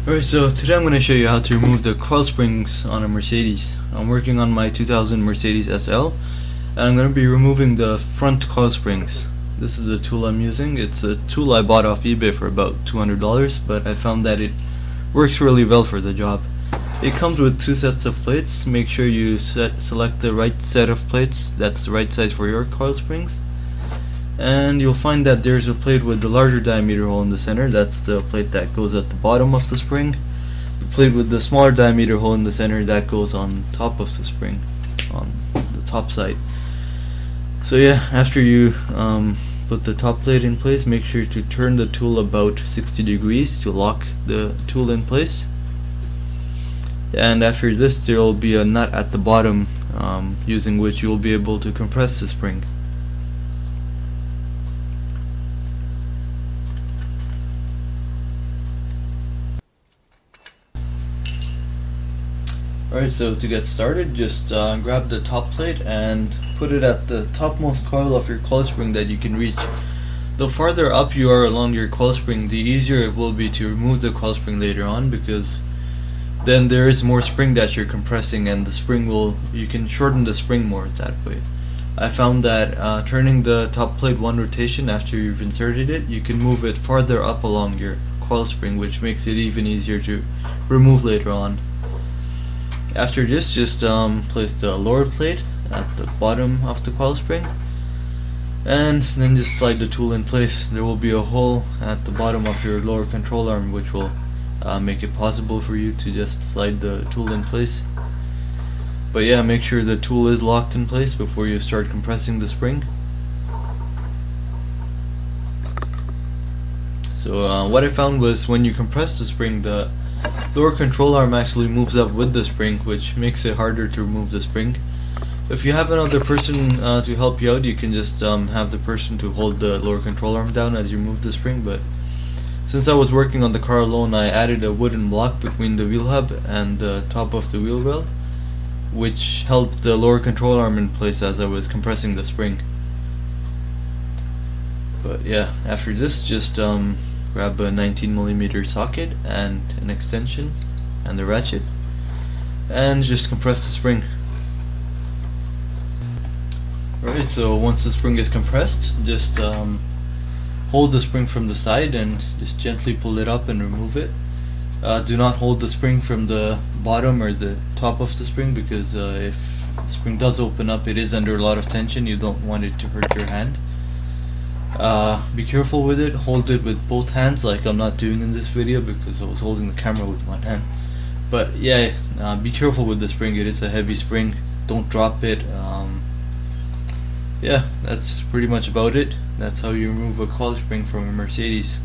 Alright, so today I'm going to show you how to remove the coil springs on a Mercedes. I'm working on my 2000 Mercedes SL, and I'm going to be removing the front coil springs. This is the tool I'm using. It's a tool I bought off eBay for about $200, but I found that it works really well for the job. It comes with two sets of plates. Make sure you select the right set of plates that's the right size for your coil springs. And you'll find that there's a plate with the larger diameter hole in the center. That's the plate that goes at the bottom of the spring. The plate with the smaller diameter hole in the center, that goes on top of the spring, on the top side. So yeah, after you put the top plate in place, make sure to turn the tool about 60 degrees to lock the tool in place. And after this, there will be a nut at the bottom using which you will be able to compress the spring. Alright, so to get started, just grab the top plate and put it at the topmost coil of your coil spring that you can reach. The farther up you are along your coil spring, the easier it will be to remove the coil spring later on, because then there is more spring that you're compressing, and the spring you can shorten the spring more that way. I found that turning the top plate one rotation after you've inserted it, you can move it farther up along your coil spring, which makes it even easier to remove later on. After this, just place the lower plate at the bottom of the coil spring, and then just slide the tool in place. There will be a hole at the bottom of your lower control arm, which will make it possible for you to just slide the tool in place. But yeah, make sure the tool is locked in place before you start compressing the spring. So what I found was when you compress the spring, the lower control arm actually moves up with the spring, which makes it harder to remove the spring. If you have another person to help you out, you can just have the person to hold the lower control arm down as you move the spring. But since I was working on the car alone, I added a wooden block between the wheel hub and the top of the wheel well, which held the lower control arm in place as I was compressing the spring. But yeah, after this, just grab a 19mm socket and an extension and the ratchet, and just compress the spring. Alright, so once the spring is compressed, just hold the spring from the side and just gently pull it up and remove it. Do not hold the spring from the bottom or the top of the spring, because if the spring does open up, it is under a lot of tension. You don't want it to hurt your hand. Be careful with it. Hold it with both hands, like I'm not doing in this video because I was holding the camera with one hand. But yeah, be careful with the spring. It is a heavy spring. Don't drop it. Yeah, that's pretty much about it. That's how you remove a coil spring from a Mercedes.